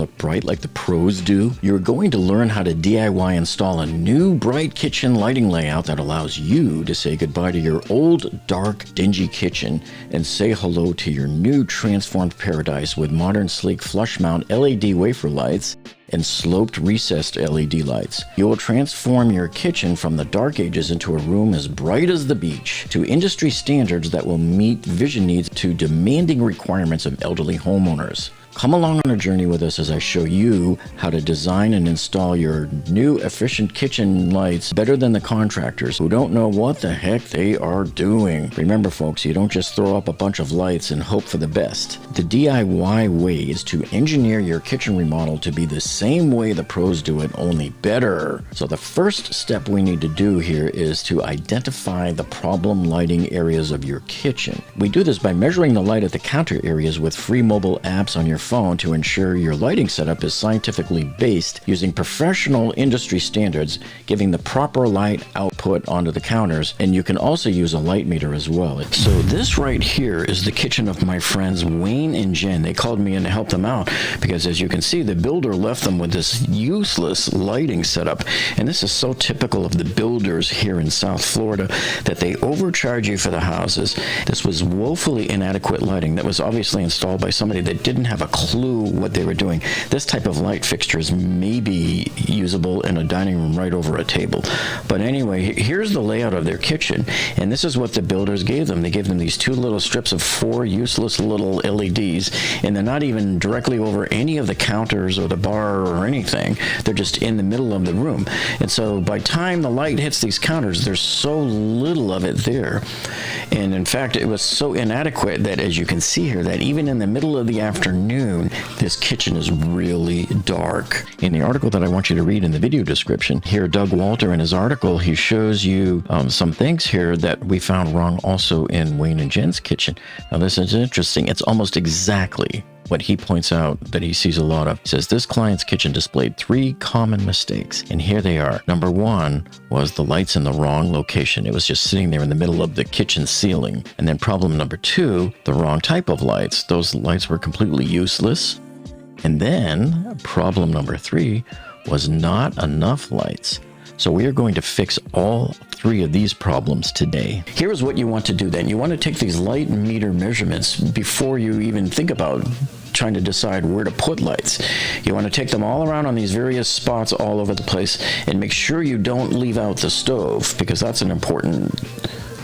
look bright like the pros do? You're going to learn how to DIY install a new bright kitchen lighting layout that allows you to say goodbye to your old, dark, dingy kitchen and say hello to your new transformed paradise with modern, sleek, flush mount LED wafer lights and sloped recessed LED lights. You will transform your kitchen from the dark ages into a room as bright as the beach to industry standards that will meet vision needs to demanding requirements of elderly homeowners. Come along on a journey with us as I show you how to design and install your new efficient kitchen lights better than the contractors who don't know what the heck they are doing. Remember folks, you don't just throw up a bunch of lights and hope for the best. The DIY way is to engineer your kitchen remodel to be the same way the pros do it, only better. So the first step we need to do here is to identify the problem lighting areas of your kitchen. We do this by measuring the light at the counter areas with free mobile apps on your phone to ensure your lighting setup is scientifically based using professional industry standards, giving the proper light output onto the counters, and you can also use a light meter as well. So this right here is the kitchen of my friends Wayne and Jen. They called me in to help them out because, as you can see, the builder left them with this useless lighting setup, and this is so typical of the builders here in South Florida that they overcharge you for the houses. This was woefully inadequate lighting that was obviously installed by somebody that didn't have a clue what they were doing. This type of light fixtures may be usable in a dining room right over a table. But anyway, here's the layout of their kitchen, and this is what the builders gave them. They gave them these two little strips of 4 useless little LEDs, and they're not even directly over any of the counters or the bar or anything. They're just in the middle of the room. And so by time the light hits these counters, there's so little of it there. And in fact, it was so inadequate that, as you can see here, that even in the middle of the afternoon, this kitchen is really dark. In the article that I want you to read in the video description, here Doug Walter in his article, he shows you some things here that we found wrong also in Wayne and Jen's kitchen. Now this is interesting. It's almost exactly what he points out that he sees a lot of. He says this client's kitchen displayed 3 common mistakes, and here they are. Number 1 was the lights in the wrong location. It was just sitting there in the middle of the kitchen ceiling. And then problem number 2, the wrong type of lights. Those lights were completely useless. And then problem number 3 was not enough lights. So we are going to fix all 3 of these problems today. Here is what you want to do then. You want to take these light meter measurements before you even think about trying to decide where to put lights. You want to take them all around on these various spots all over the place and make sure you don't leave out the stove, because that's an important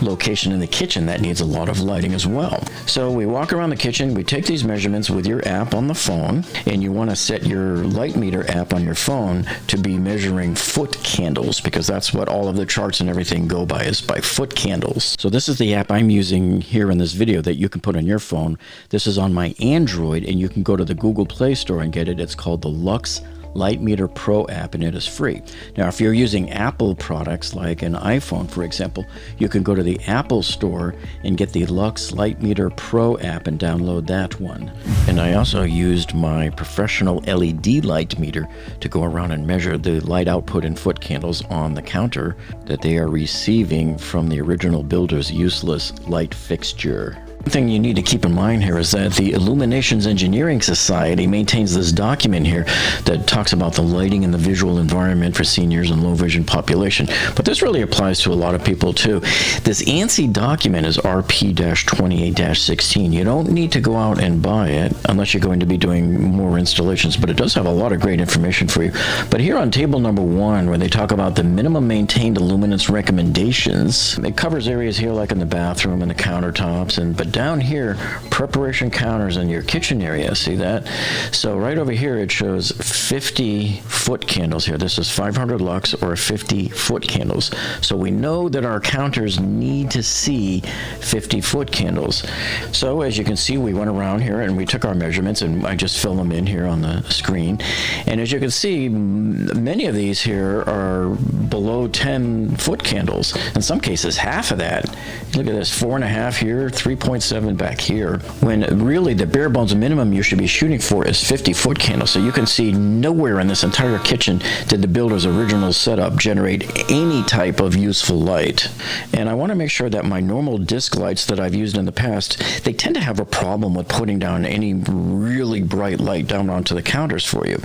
location in the kitchen that needs a lot of lighting as well. So we walk around the kitchen, we take these measurements with your app on the phone, and you want to set your light meter app on your phone to be measuring foot candles, because that's what all of the charts and everything go by, is by foot candles. So this is the app I'm using here in this video that you can put on your phone. This is on my Android, and you can go to the Google Play Store and get it. It's called the Lux Light Meter Pro app, and it is free. Now, if you're using Apple products like an iPhone, for example, you can go to the Apple Store and get the Lux Light Meter Pro app and download that one. And I also used my professional LED light meter to go around and measure the light output in foot candles on the counter that they are receiving from the original builder's useless light fixture. One thing you need to keep in mind here is that the Illuminations Engineering Society maintains this document here that talks about the lighting and the visual environment for seniors and low vision population. But this really applies to a lot of people too. This ANSI document is RP-28-16. You don't need to go out and buy it unless you're going to be doing more installations, but it does have a lot of great information for you. But here on table number 1, where they talk about the minimum maintained illuminance recommendations, it covers areas here like in the bathroom and the countertops, but down here, preparation counters in your kitchen area, see that? So right over here it shows 50 foot candles here. This is 500 lux or 50 foot candles. So we know that our counters need to see 50 foot candles. So as you can see, we went around here and we took our measurements, and I just fill them in here on the screen. And as you can see, many of these here are below 10 foot candles. In some cases, half of that. Look at this, 4.5 here, 3.6 1.7 back here, when really the bare bones minimum you should be shooting for is 50-foot candles. So you can see nowhere in this entire kitchen did the builder's original setup generate any type of useful light. And I want to make sure that my normal disc lights that I've used in the past, they tend to have a problem with putting down any really bright light down onto the counters for you.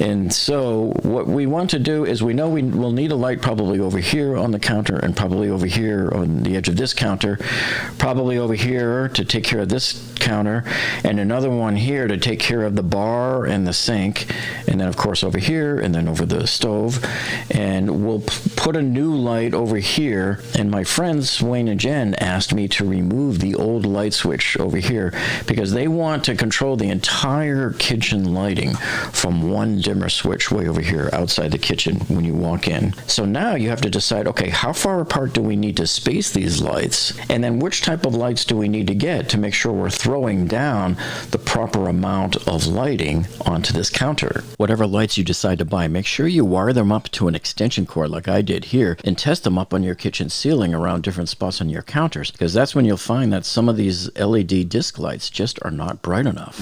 And so what we want to do is, we know we will need a light probably over here on the counter, and probably over here on the edge of this counter, probably over here to take care of this counter, and another one here to take care of the bar and the sink, and then of course over here, and then over the stove. And we'll put a new light over here. And my friends Wayne and Jen asked me to remove the old light switch over here because they want to control the entire kitchen lighting from one dimmer switch way over here outside the kitchen when you walk in. So now you have to decide, okay, how far apart do we need to space these lights, and then which type of lights do we need to get to make sure we're throwing down the proper amount of lighting onto this counter. Whatever lights you decide to buy, make sure you wire them up to an extension cord like I did here, and test them up on your kitchen ceiling around different spots on your counters, because that's when you'll find that some of these LED disc lights just are not bright enough.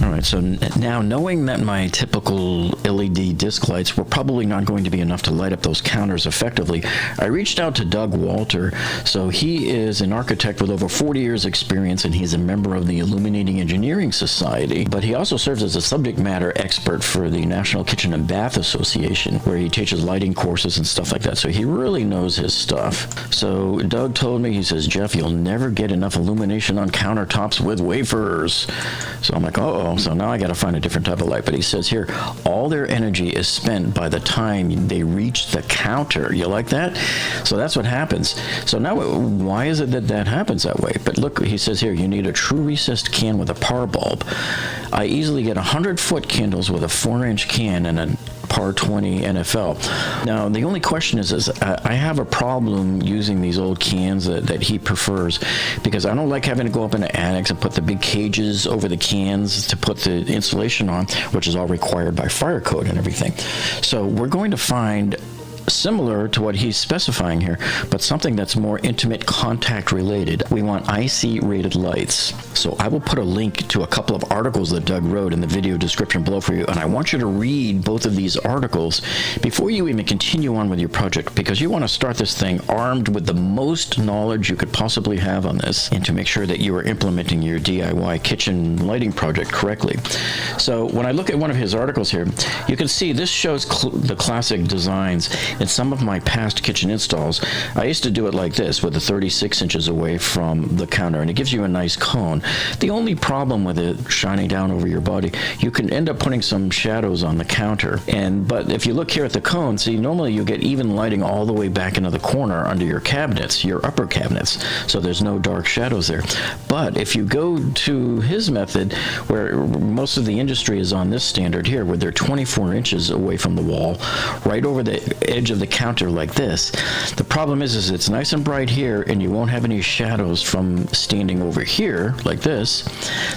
All right, so now knowing that my typical LED disc lights were probably not going to be enough to light up those counters effectively, I reached out to Doug Walter. So he is an architect with over 40 years experience, and he's a member of the Illuminating Engineering Society, but he also serves as a subject matter expert for the National Kitchen and Bath Association, where he teaches lighting courses and stuff like that. So he really knows his stuff. So Doug told me, he says, Jeff, you'll never get enough illumination on countertops with wafers. So I'm like, uh-oh, so now I got to find a different type of light. But he says here, all their energy is spent by the time they reach the counter. You like that? So that's what happens. So now, why is it that that happens that way? But look, he says here, you need a true recessed can with a par bulb. I easily get 100-foot candles with a 4-inch can and a par 20 NFL. Now, the only question is I have a problem using these old cans that he prefers, because I don't like having to go up into attics and put the big cages over the cans to put the insulation on, which is all required by fire code and everything. So we're going to find similar to what he's specifying here, but something that's more intimate contact related. We want IC rated lights. So I will put a link to a couple of articles that Doug wrote in the video description below for you, and I want you to read both of these articles before you even continue on with your project, because you want to start this thing armed with the most knowledge you could possibly have on this, and to make sure that you are implementing your DIY kitchen lighting project correctly. So when I look at one of his articles here, you can see this shows the classic designs. In some of my past kitchen installs, I used to do it like this, with the 36 inches away from the counter, and it gives you a nice cone. The only problem with it shining down over your body, you can end up putting some shadows on the counter. But if you look here at the cone, see, normally you get even lighting all the way back into the corner under your cabinets, your upper cabinets, so there's no dark shadows there. But if you go to his method, where most of the industry is on this standard here, where they're 24 inches away from the wall, right over the edge of the counter like this, the problem is it's nice and bright here, and you won't have any shadows from standing over here like this.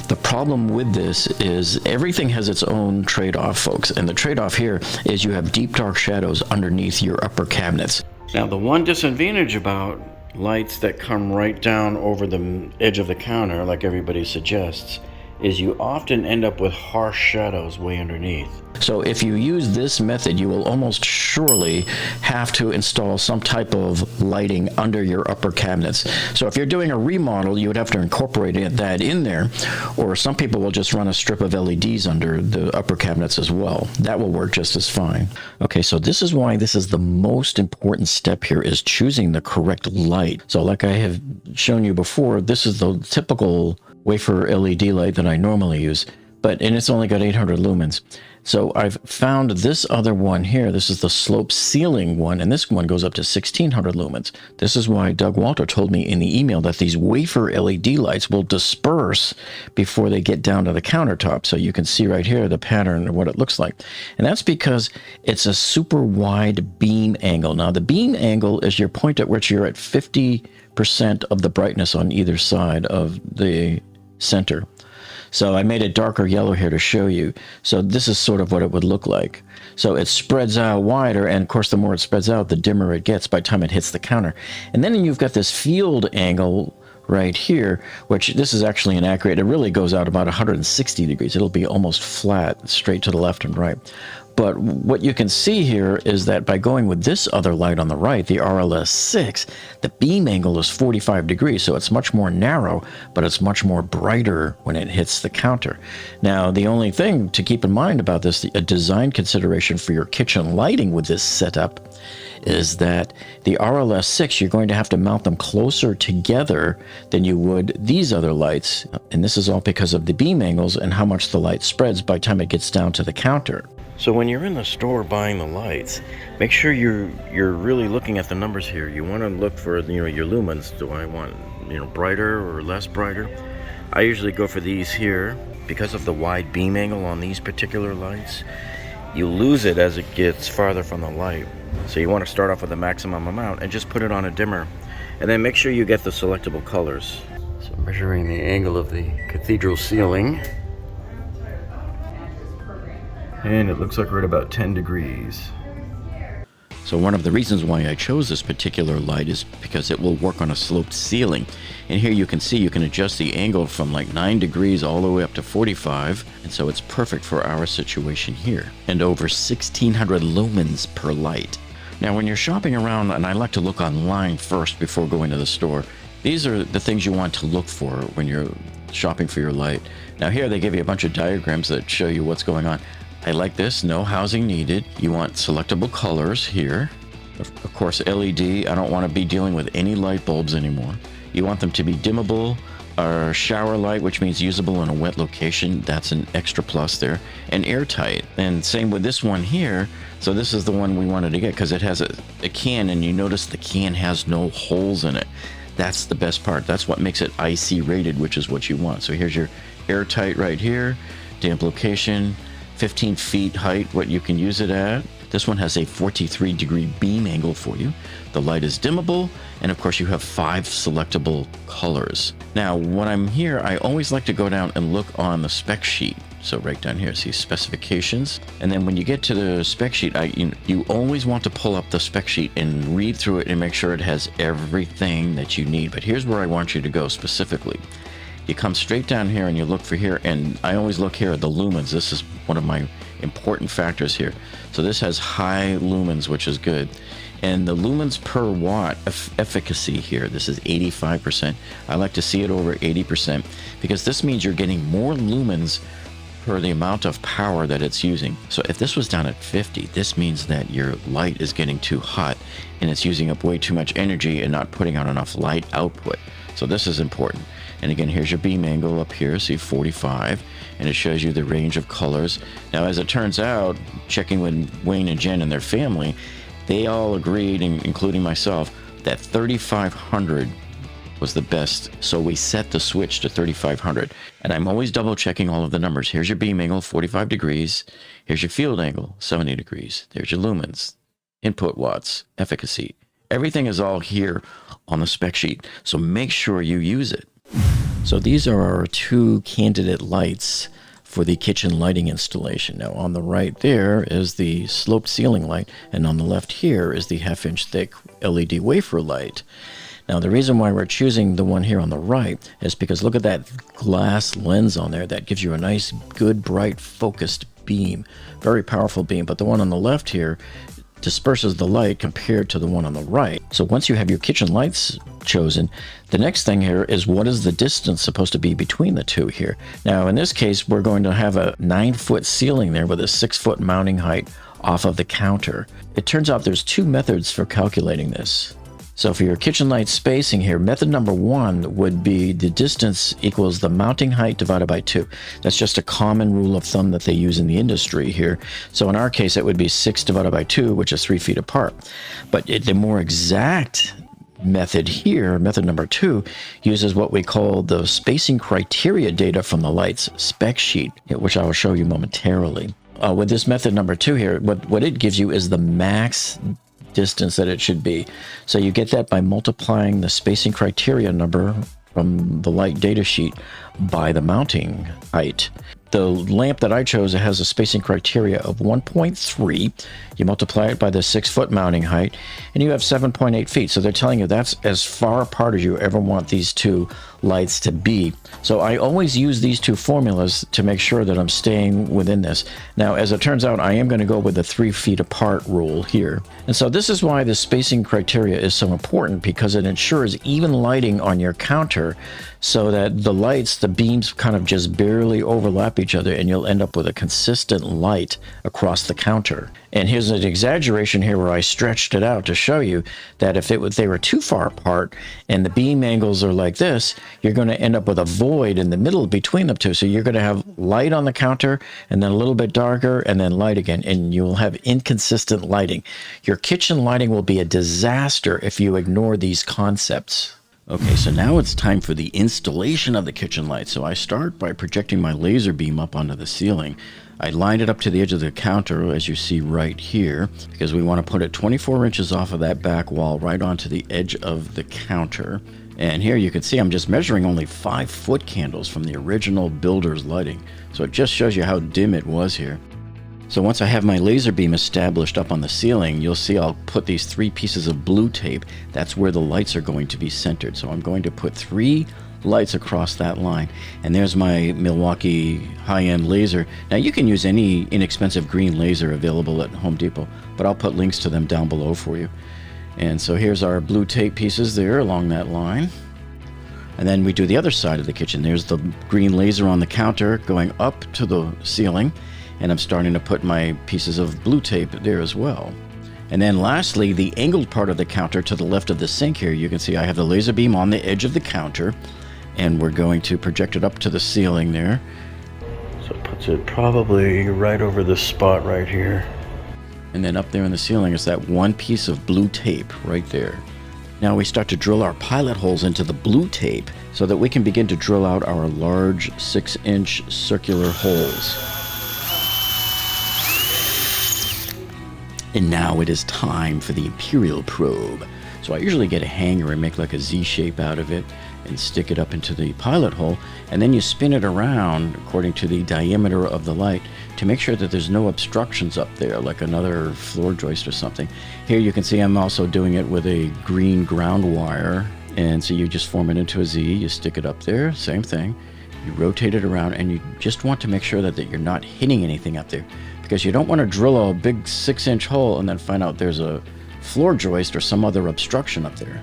The problem with this is everything has its own trade-off, folks, and the trade-off here is you have deep dark shadows underneath your upper cabinets. Now, the one disadvantage about lights that come right down over the edge of the counter, like everybody suggests, is you often end up with harsh shadows way underneath. So if you use this method, you will almost surely have to install some type of lighting under your upper cabinets. So if you're doing a remodel, you would have to incorporate that in there, or some people will just run a strip of LEDs under the upper cabinets as well. That will work just as fine. Okay, so this is why this is the most important step here, is choosing the correct light. So like I have shown you before, this is the typical wafer LED light that I normally use, and it's only got 800 lumens. So I've found this other one here. This is the slope ceiling one, and this one goes up to 1600 lumens. This is why Doug Walter told me in the email that these wafer LED lights will disperse before they get down to the countertop. So you can see right here the pattern of what it looks like. And that's because it's a super wide beam angle. Now, the beam angle is your point at which you're at 50% of the brightness on either side of the center. So I made it darker yellow here to show you. So this is sort of what it would look like. So it spreads out wider, and of course the more it spreads out, the dimmer it gets by the time it hits the counter. And then you've got this field angle right here, which this is actually inaccurate. It really goes out about 160 degrees. It'll be almost flat, straight to the left and right. But what you can see here is that by going with this other light on the right, the RLS6, the beam angle is 45 degrees, so it's much more narrow, but it's much more brighter when it hits the counter. Now, the only thing to keep in mind about this, a design consideration for your kitchen lighting with this setup, is that the RLS6, you're going to have to mount them closer together than you would these other lights. And this is all because of the beam angles and how much the light spreads by the time it gets down to the counter. So when you're in the store buying the lights, make sure you're really looking at the numbers here. You want to look for, your lumens. Do I want, brighter or less brighter? I usually go for these here. Because of the wide beam angle on these particular lights, you lose it as it gets farther from the light. So you want to start off with the maximum amount and just put it on a dimmer. And then make sure you get the selectable colors. So measuring the angle of the cathedral ceiling. And it looks like we're at about 10 degrees. So one of the reasons why I chose this particular light is because it will work on a sloped ceiling. And here you can see you can adjust the angle from like 9 degrees all the way up to 45. And so it's perfect for our situation here. And over 1,600 lumens per light. Now when you're shopping around, and I like to look online first before going to the store, these are the things you want to look for when you're shopping for your light. Now here they give you a bunch of diagrams that show you what's going on. I like this, no housing needed. You want selectable colors here. Of course, LED, I don't want to be dealing with any light bulbs anymore. You want them to be dimmable or shower light, which means usable in a wet location. That's an extra plus there. And airtight. And same with this one here. So this is the one we wanted to get because it has a can, and you notice the can has no holes in it. That's the best part. That's what makes it IC rated, which is what you want. So here's your airtight right here. Damp location. 15 feet height, what you can use it at. This one has a 43-degree beam angle for you. The light is dimmable, and of course you have 5 selectable colors. Now, when I'm here, I always like to go down and look on the spec sheet. So right down here, see specifications. And then when you get to the spec sheet, you always want to pull up the spec sheet and read through it and make sure it has everything that you need. But here's where I want you to go specifically. You come straight down here and you look for here, and I always look here at the lumens. This is one of my important factors here. So this has high lumens, which is good. And the lumens per watt efficacy here, this is 85%. I like to see it over 80% because this means you're getting more lumens per the amount of power that it's using. So if this was down at 50, this means that your light is getting too hot and it's using up way too much energy and not putting out enough light output. So this is important. And again, here's your beam angle up here, see 45, and it shows you the range of colors. Now, as it turns out, checking with Wayne and Jen and their family, they all agreed, including myself, that 3500 was the best. So we set the switch to 3500. And I'm always double checking all of the numbers. Here's your beam angle, 45 degrees. Here's your field angle, 70 degrees. There's your lumens, input watts, efficacy. Everything is all here on the spec sheet. So make sure you use it. So these are our 2 candidate lights for the kitchen lighting installation. Now on the right there is the sloped ceiling light, and on the left here is the 1/2 inch thick LED wafer light. Now the reason why we're choosing the one here on the right is because look at that glass lens on there. That gives you a nice, good, bright, focused beam. Very powerful beam. But the one on the left here disperses the light compared to the one on the right. So once you have your kitchen lights chosen, the next thing here is what is the distance supposed to be between the two here. Now in this case, we're going to have a 9-foot ceiling there with a 6-foot mounting height off of the counter. It turns out there's 2 methods for calculating this. So for your kitchen light spacing here, method number 1 would be the distance equals the mounting height divided by 2. That's just a common rule of thumb that they use in the industry here. So in our case, it would be 6 divided by 2, which is 3 feet apart. But the more exact method here, method number 2, uses what we call the spacing criteria data from the light's spec sheet, which I will show you momentarily. With this method number 2 here, what it gives you is the max distance that it should be. So you get that by multiplying the spacing criteria number from the light data sheet by the mounting height. The lamp that I chose has a spacing criteria of 1.3. You multiply it by the 6-foot mounting height, and you have 7.8 feet. So they're telling you that's as far apart as you ever want these two lights to be. So I always use these two formulas to make sure that I'm staying within this. Now, as it turns out, I am going to go with the 3 feet apart rule here. And so this is why the spacing criteria is so important, because it ensures even lighting on your counter so that the lights, the beams kind of just barely overlap each other, and you'll end up with a consistent light across the counter. And here's an exaggeration here where I stretched it out to show you that if they were too far apart and the beam angles are like this, you're going to end up with a void in the middle between them two. So you're going to have light on the counter and then a little bit darker and then light again, and you'll have inconsistent lighting. Your kitchen lighting will be a disaster if you ignore these concepts. Okay, so now it's time for the installation of the kitchen light. So I start by projecting my laser beam up onto the ceiling. I lined it up to the edge of the counter, as you see right here, because we want to put it 24 inches off of that back wall right onto the edge of the counter. And here you can see I'm just measuring only 5-foot candles from the original builder's lighting. So it just shows you how dim it was here. So once I have my laser beam established up on the ceiling, you'll see I'll put these 3 pieces of blue tape. That's where the lights are going to be centered. So I'm going to put 3 lights across that line. And there's my Milwaukee high-end laser. Now you can use any inexpensive green laser available at Home Depot, but I'll put links to them down below for you. And so here's our blue tape pieces there along that line. And then we do the other side of the kitchen. There's the green laser on the counter going up to the ceiling. And I'm starting to put my pieces of blue tape there as well. And then lastly, the angled part of the counter to the left of the sink here, you can see I have the laser beam on the edge of the counter, and we're going to project it up to the ceiling there. So it puts it probably right over this spot right here. And then up there in the ceiling is that one piece of blue tape right there. Now we start to drill our pilot holes into the blue tape so that we can begin to drill out our large 6-inch circular holes. And now it is time for the Imperial probe. So I usually get a hanger and make like a Z shape out of it and stick it up into the pilot hole, and then you spin it around according to the diameter of the light to make sure that there's no obstructions up there, like another floor joist or something. Here you can see I'm also doing it with a green ground wire, and so you just form it into a Z, you stick it up there, same thing. You rotate it around, and you just want to make sure that you're not hitting anything up there, because you don't want to drill a big 6-inch hole and then find out there's a floor joist or some other obstruction up there.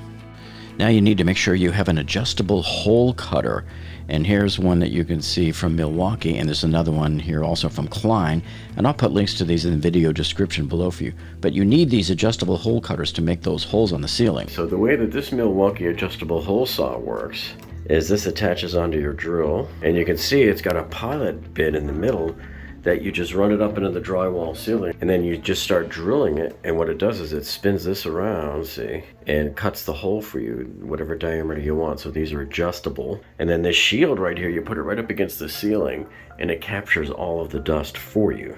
Now you need to make sure you have an adjustable hole cutter, and here's one that you can see from Milwaukee, and there's another one here also from Klein, and I'll put links to these in the video description below for you. But you need these adjustable hole cutters to make those holes on the ceiling. So the way that this Milwaukee adjustable hole saw works is this attaches onto your drill, and you can see it's got a pilot bit in the middle that you just run it up into the drywall ceiling, and then you just start drilling it, and what it does is it spins this around, see, and cuts the hole for you, whatever diameter you want. So these are adjustable. And then this shield right here, you put it right up against the ceiling, and it captures all of the dust for you.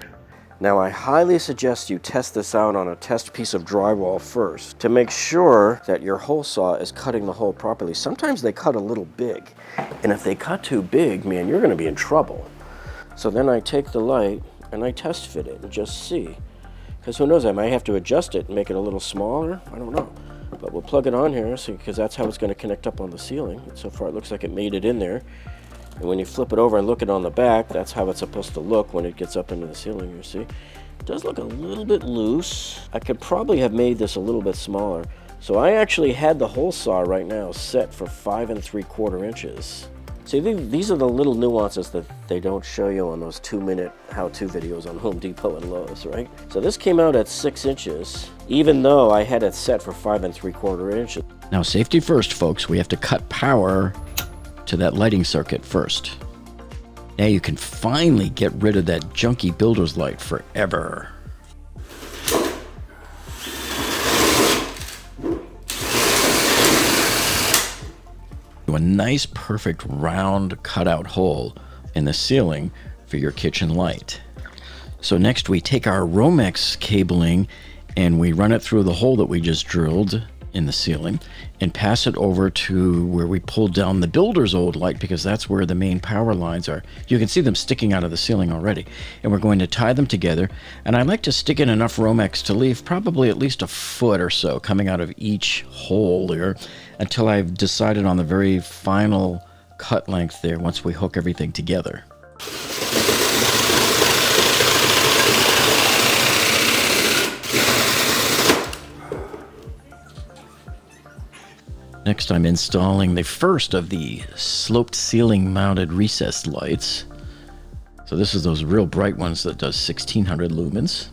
Now I highly suggest you test this out on a test piece of drywall first to make sure that your hole saw is cutting the hole properly. Sometimes they cut a little big, and if they cut too big, man, you're gonna be in trouble. So then I take the light and I test fit it and just see. Because who knows, I might have to adjust it and make it a little smaller. I don't know. But we'll plug it on here because that's how it's going to connect up on the ceiling. And so far it looks like it made it in there. And when you flip it over and look at it on the back, that's how it's supposed to look when it gets up into the ceiling, you see. It does look a little bit loose. I could probably have made this a little bit smaller. So I actually had the hole saw right now set for 5 3/4 inches. See, these are the little nuances that they don't show you on those 2-minute how-to videos on Home Depot and Lowe's, right? So this came out at 6 inches, even though I had it set for 5 3/4 inches. Now, safety first, folks. We have to cut power to that lighting circuit first. Now you can finally get rid of that junky builder's light forever. A nice, perfect, round cutout hole in the ceiling for your kitchen light. So next we take our Romex cabling and we run it through the hole that we just drilled in the ceiling and pass it over to where we pulled down the builder's old light, because that's where the main power lines are. You can see them sticking out of the ceiling already. And we're going to tie them together. And I like to stick in enough Romex to leave probably at least a foot or so coming out of each hole there until I've decided on the very final cut length there once we hook everything together. Next, I'm installing the first of the sloped ceiling mounted recessed lights. So this is those real bright ones that does 1600 lumens.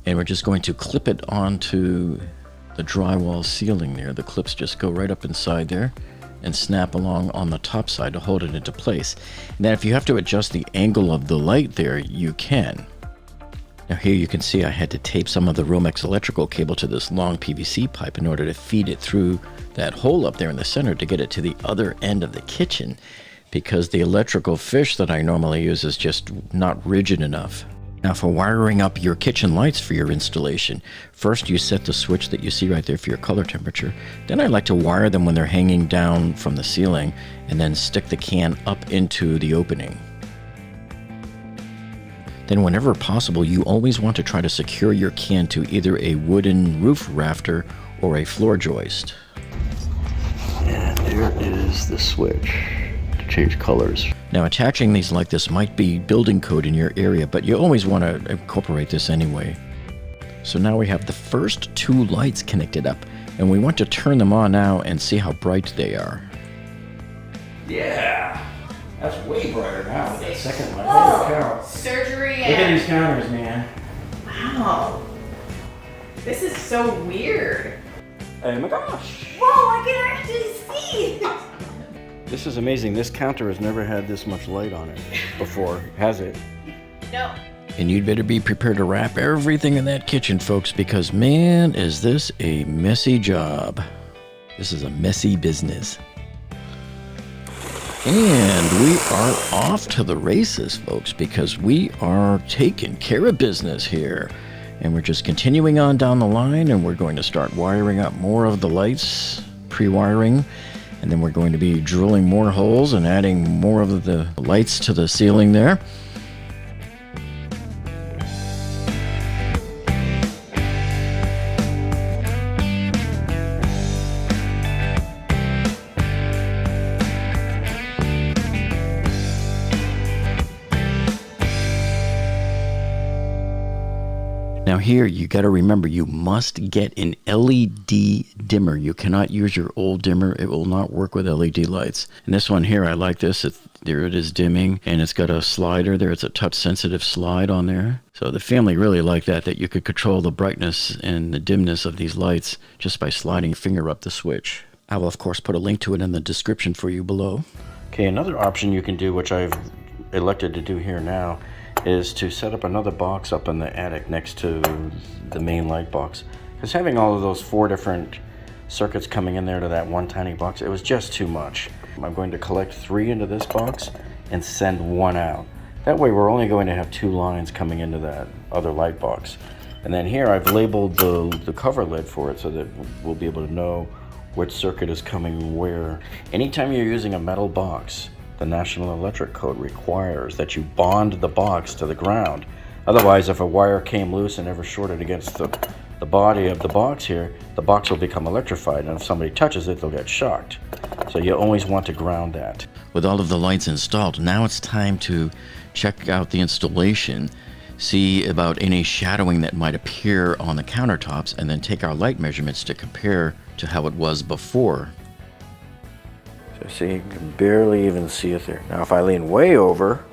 And we're just going to clip it onto the drywall ceiling there. The clips just go right up inside there and snap along on the top side to hold it into place. And then if you have to adjust the angle of the light there, you can. Now here you can see I had to tape some of the Romex electrical cable to this long PVC pipe in order to feed it through that hole up there in the center to get it to the other end of the kitchen, because the electrical fish that I normally use is just not rigid enough. Now for wiring up your kitchen lights for your installation, first you set the switch that you see right there for your color temperature. Then I like to wire them when they're hanging down from the ceiling and then stick the can up into the opening. Then whenever possible, you always want to try to secure your can to either a wooden roof rafter or a floor joist. And there is the switch to change colors. Now attaching these like this might be building code in your area, but you always want to incorporate this anyway. So now we have the first two lights connected up, and we want to turn them on now and see how bright they are. Yeah, that's way brighter now with that second light. Whoa, surgery. Look at these counters, man. Wow, this is so weird. Oh my gosh. Whoa, I can actually see. This is amazing. This counter has never had this much light on it before, has it? No. And you'd better be prepared to wrap everything in that kitchen, folks, because man, is this a messy job. This is a messy business. And we are off to the races, folks, because we are taking care of business here. And we're just continuing on down the line, and we're going to start wiring up more of the lights, pre-wiring, and then we're going to be drilling more holes and adding more of the lights to the ceiling there. Now here, you got to remember, you must get an LED dimmer. You cannot use your old dimmer. It will not work with LED lights. And this one here, I like this. There it is dimming, and it's got a slider there. It's a touch-sensitive slide on there. So the family really liked that you could control the brightness and the dimness of these lights just by sliding your finger up the switch. I will, of course, put a link to it in the description for you below. Okay, another option you can do, which I've elected to do here now, is to set up another box up in the attic next to the main light box. Because having all of those 4 different circuits coming in there to that one tiny box, it was just too much. I'm going to collect 3 into this box and send 1 out. That way we're only going to have 2 lines coming into that other light box. And then here I've labeled the cover lid for it so that we'll be able to know which circuit is coming where. Anytime you're using a metal box, the National Electric Code requires that you bond the box to the ground. Otherwise, if a wire came loose and ever shorted against the body of the box here, the box will become electrified, and if somebody touches it, they'll get shocked. So you always want to ground that. With all of the lights installed, now it's time to check out the installation, see about any shadowing that might appear on the countertops, and then take our light measurements to compare to how it was before. See, you can barely even see it there. Now if I lean way over,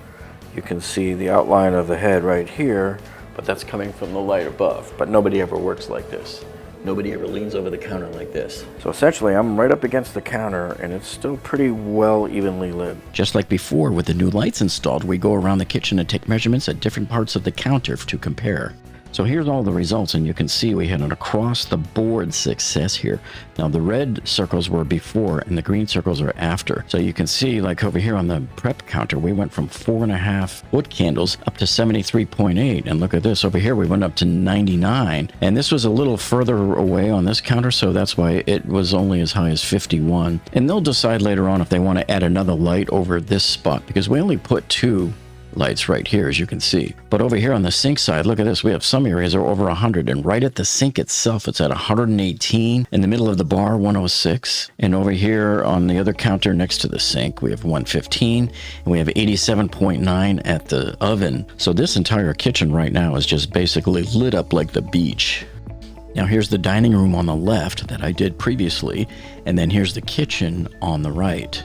you can see the outline of the head right here, but that's coming from the light above. But nobody ever works like this. Nobody ever leans over the counter like this. So essentially I'm right up against the counter, and it's still pretty well evenly lit. Just like before with the new lights installed, we go around the kitchen and take measurements at different parts of the counter to compare. So here's all the results, and you can see we had an across-the-board success here. Now, the red circles were before, and the green circles are after. So you can see, like over here on the prep counter, we went from 4.5 foot candles up to 73.8. And look at this. Over here, we went up to 99. And this was a little further away on this counter, so that's why it was only as high as 51. And they'll decide later on if they want to add another light over this spot, because we only put 2 lights right here, as you can see. But over here on the sink side, look at this. We have some areas are over 100, and right at the sink itself, it's at 118. In the middle of the bar, 106. And over here on the other counter next to the sink, we have 115, and we have 87.9 at the oven. So this entire kitchen right now is just basically lit up like the beach. Now here's the dining room on the left that I did previously, and then here's the kitchen on the right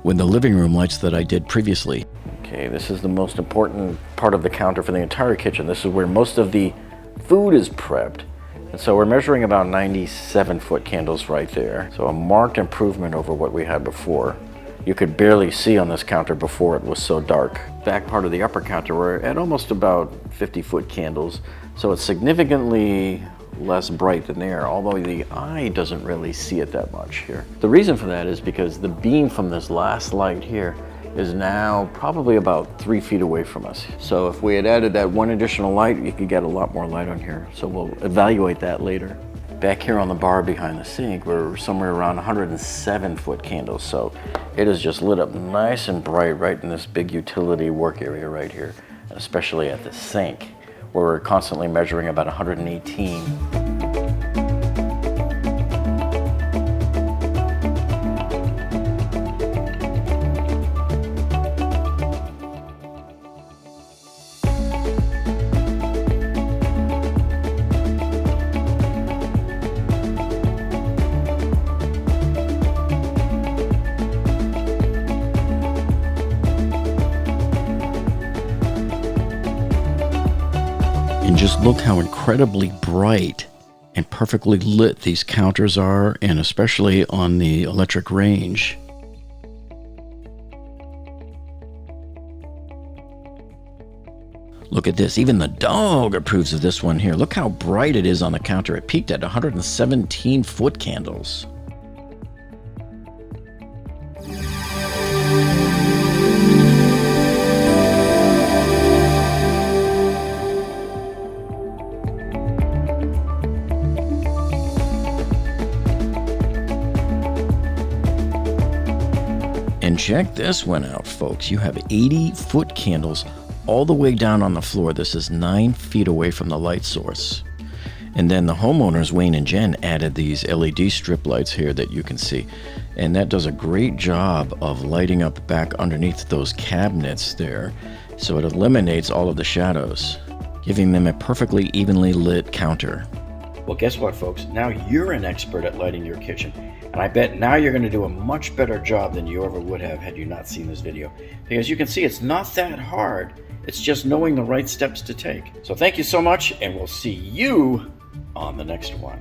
with the living room lights that I did previously. Okay, this is the most important part of the counter for the entire kitchen. This is where most of the food is prepped. And so we're measuring about 97 foot candles right there. So a marked improvement over what we had before. You could barely see on this counter before it was so dark. Back part of the upper counter, we're at almost about 50 foot candles. So it's significantly less bright than there, although the eye doesn't really see it that much here. The reason for that is because the beam from this last light here is now probably about 3 feet away from us. So if we had added that one additional light, you could get a lot more light on here. So we'll evaluate that later. Back here on the bar behind the sink, we're somewhere around 107 foot candles. So it is just lit up nice and bright right in this big utility work area right here, especially at the sink, where we're constantly measuring about 118. And just look how incredibly bright and perfectly lit these counters are, and especially on the electric range. Look at this, even the dog approves of this one here. Look how bright it is on the counter. It peaked at 117 foot candles. And check this one out, folks. You have 80 foot candles all the way down on the floor. This is 9 feet away from the light source. And then the homeowners, Wayne and Jen, added these LED strip lights here that you can see. And that does a great job of lighting up back underneath those cabinets there. So it eliminates all of the shadows, giving them a perfectly evenly lit counter. Well, guess what, folks? Now you're an expert at lighting your kitchen. And I bet now you're going to do a much better job than you ever would have had you not seen this video. Because you can see it's not that hard. It's just knowing the right steps to take. So thank you so much, and we'll see you on the next one.